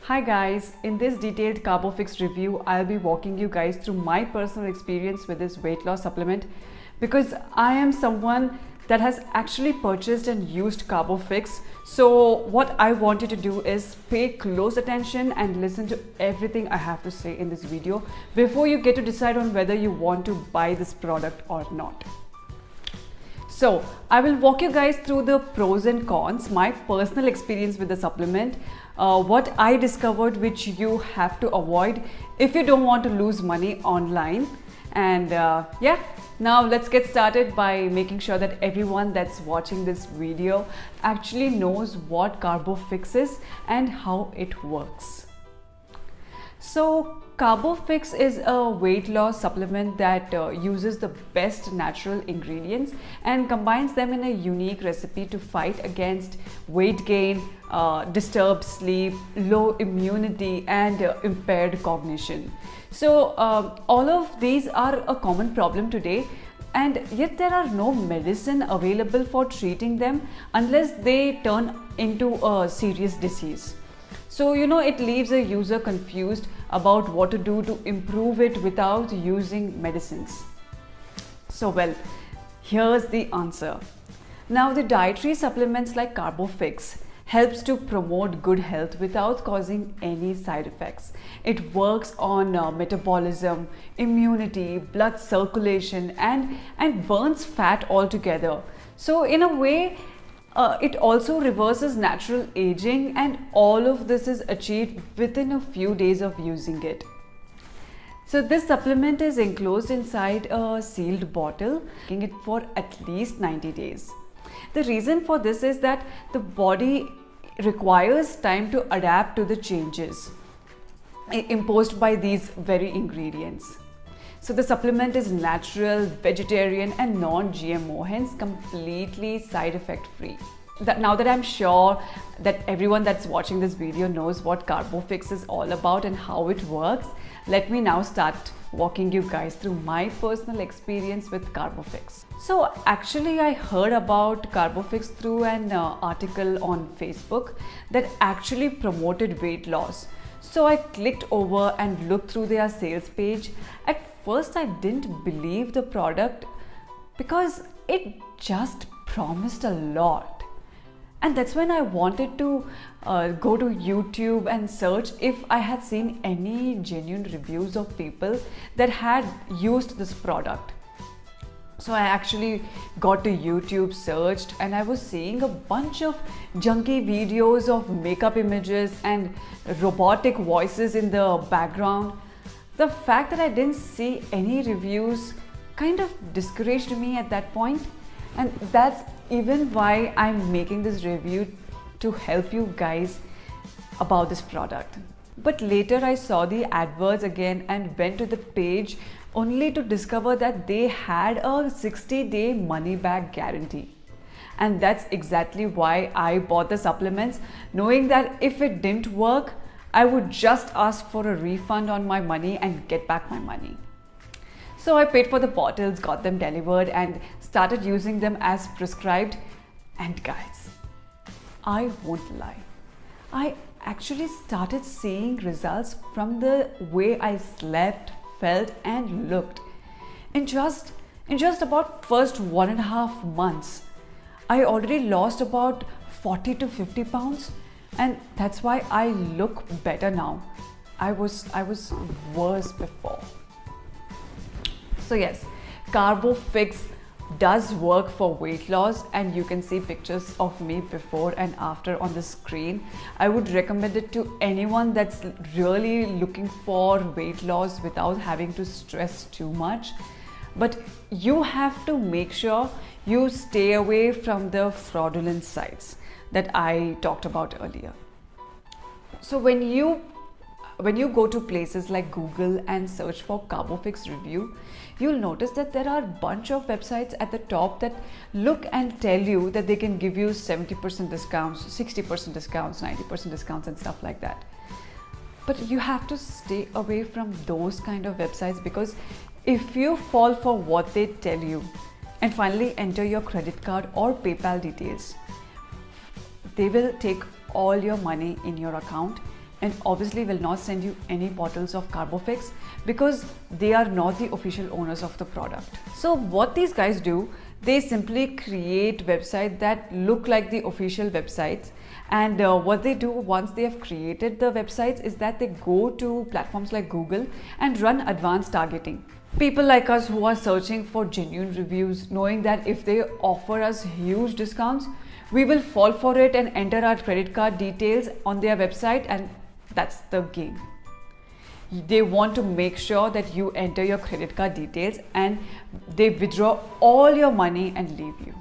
Hi guys, in this detailed CarboFix review, I'll be walking you guys through my personal experience with this weight loss supplement because I am someone that has actually purchased and used CarboFix. So what I want you to do is pay close attention and listen to everything I have to say in this video before you get to decide on whether you want to buy this product or not. So I will walk you guys through the pros and cons, my personal experience with the supplement, what I discovered which you have to avoid if you don't want to lose money online. And yeah, now let's get started by making sure that everyone that's watching this video actually knows what CarboFix is and how it works. So CarboFix is a weight loss supplement that uses the best natural ingredients and combines them in a unique recipe to fight against weight gain, disturbed sleep, low immunity and impaired cognition. So all of these are a common problem today, and yet there are no medicine available for treating them unless they turn into a serious disease. So, it leaves a user confused about what to do to improve it without using medicines. So, well, here's the answer. Now, the dietary supplements like CarboFix helps to promote good health without causing any side effects. It works on metabolism, immunity, blood circulation, and burns fat altogether. So, in a way, it also reverses natural aging, and all of this is achieved within a few days of using it. So this supplement is enclosed inside a sealed bottle, keeping it for at least 90 days. The reason for this is that the body requires time to adapt to the changes imposed by these very ingredients. So the supplement is natural, vegetarian and non-GMO, hence completely side effect free. Now that I'm sure that everyone that's watching this video knows what CarboFix is all about and how it works, let me now start walking you guys through my personal experience with CarboFix. So actually I heard about CarboFix through an article on Facebook that actually promoted weight loss. So I clicked over and looked through their sales page. At first I didn't believe the product because it just promised a lot. And that's when I wanted to go to YouTube and search if I had seen any genuine reviews of people that had used this product. So I actually got to YouTube, searched, and I was seeing a bunch of junky videos of makeup images and robotic voices in the background. The fact that I didn't see any reviews kind of discouraged me at that point, and that's even why I'm making this review to help you guys about this product. But later I saw the adverts again and went to the page only to discover that they had a 60-day money-back guarantee. And that's exactly why I bought the supplements, knowing that if it didn't work, I would just ask for a refund on my money and get back my money. So I paid for the bottles, got them delivered and started using them as prescribed. And guys, I won't lie, I actually started seeing results from the way I slept, felt and looked. In just about first 1.5 months, I already lost about 40 to 50 pounds, and that's why I look better now. I was worse before. So yes, CarboFix does work for weight loss, and you can see pictures of me before and after on the screen. I would recommend it to anyone that's really looking for weight loss without having to stress too much. But you have to make sure you stay away from the fraudulent sites that I talked about earlier. So when you go to places like Google and search for CarboFix review, you'll notice that there are a bunch of websites at the top that look and tell you that they can give you 70% discounts, 60% discounts, 90% discounts and stuff like that. But you have to stay away from those kind of websites, because if you fall for what they tell you and finally enter your credit card or PayPal details, they will take all your money in your account and obviously will not send you any bottles of Carbofix because they are not the official owners of the product. So what these guys do, they simply create websites that look like the official websites. And what they do once they have created the websites is that they go to platforms like Google and run advanced targeting. People like us who are searching for genuine reviews, knowing that if they offer us huge discounts, we will fall for it and enter our credit card details on their website, and that's the game. They want to make sure that you enter your credit card details and they withdraw all your money and leave you.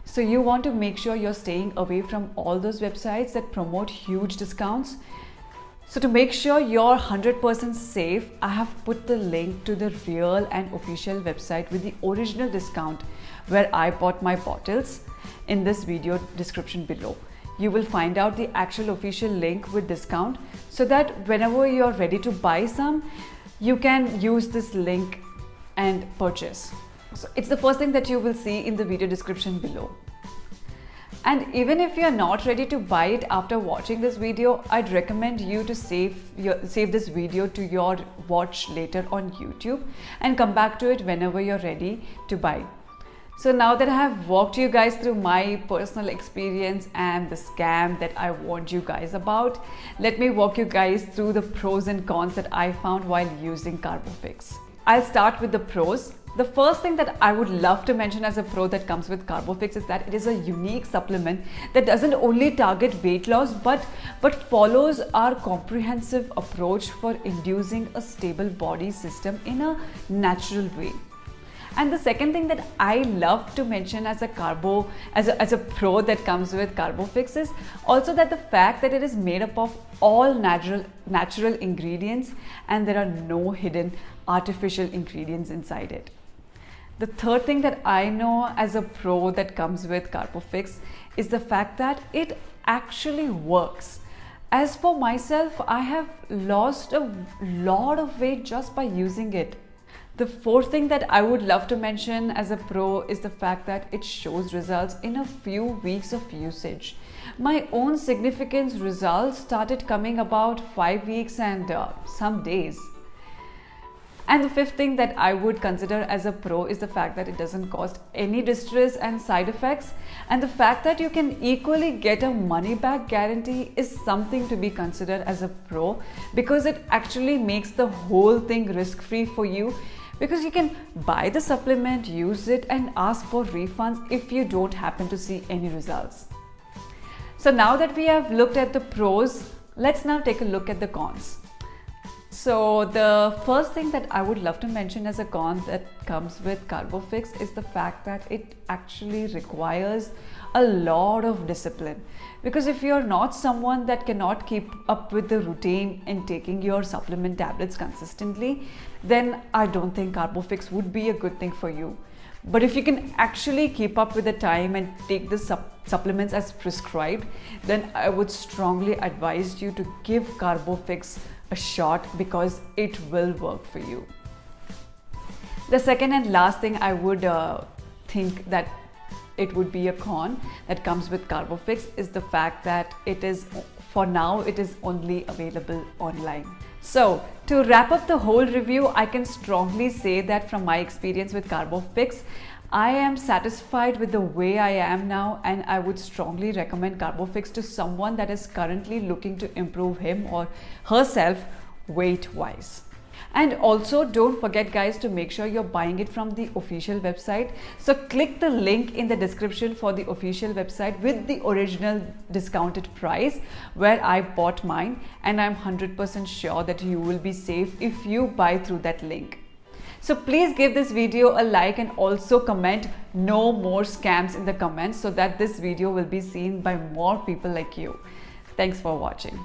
So you want to make sure you're staying away from all those websites that promote huge discounts. So to make sure you're 100% safe, I have put the link to the real and official website with the original discount where I bought my bottles in this video description below. You will find out the actual official link with discount so that whenever you're ready to buy some, you can use this link and purchase. So it's the first thing that you will see in the video description below. And even if you're not ready to buy it after watching this video, I'd recommend you to save this video to your watch later on YouTube and come back to it whenever you're ready to buy. So now that I have walked you guys through my personal experience and the scam that I warned you guys about, let me walk you guys through the pros and cons that I found while using Carbofix. I'll start with the pros. The first thing that I would love to mention as a pro that comes with Carbofix is that it is a unique supplement that doesn't only target weight loss but follows our comprehensive approach for inducing a stable body system in a natural way. And the second thing that I love to mention as a pro that comes with Carbofix is also that the fact that it is made up of all natural ingredients and there are no hidden artificial ingredients inside it. The third thing that I know as a pro that comes with Carbofix is the fact that it actually works. As for myself, I have lost a lot of weight just by using it. The fourth thing that I would love to mention as a pro is the fact that it shows results in a few weeks of usage. My own significant results started coming about 5 weeks and some days. And the fifth thing that I would consider as a pro is the fact that it doesn't cause any distress and side effects, and the fact that you can equally get a money back guarantee is something to be considered as a pro, because it actually makes the whole thing risk-free for you, because you can buy the supplement, use it and ask for refunds if you don't happen to see any results. So now that we have looked at the pros, let's now take a look at the cons. So the first thing that I would love to mention as a con that comes with Carbofix is the fact that it actually requires a lot of discipline. Because if you're not someone that cannot keep up with the routine in taking your supplement tablets consistently, then I don't think Carbofix would be a good thing for you. But if you can actually keep up with the time and take the supplements as prescribed, then I would strongly advise you to give Carbofix a shot, because it will work for you. The second and last thing I would think that it would be a con that comes with Carbofix is the fact that for now it is only available online. So to wrap up the whole review, I can strongly say that from my experience with Carbofix, I am satisfied with the way I am now, and I would strongly recommend Carbofix to someone that is currently looking to improve him or herself weight-wise. And also don't forget guys to make sure you're buying it from the official website. So click the link in the description for the official website with the original discounted price where I bought mine, and I'm 100% sure that you will be safe if you buy through that link. So please give this video a like and also comment no more scams in the comments so that this video will be seen by more people like you. Thanks for watching.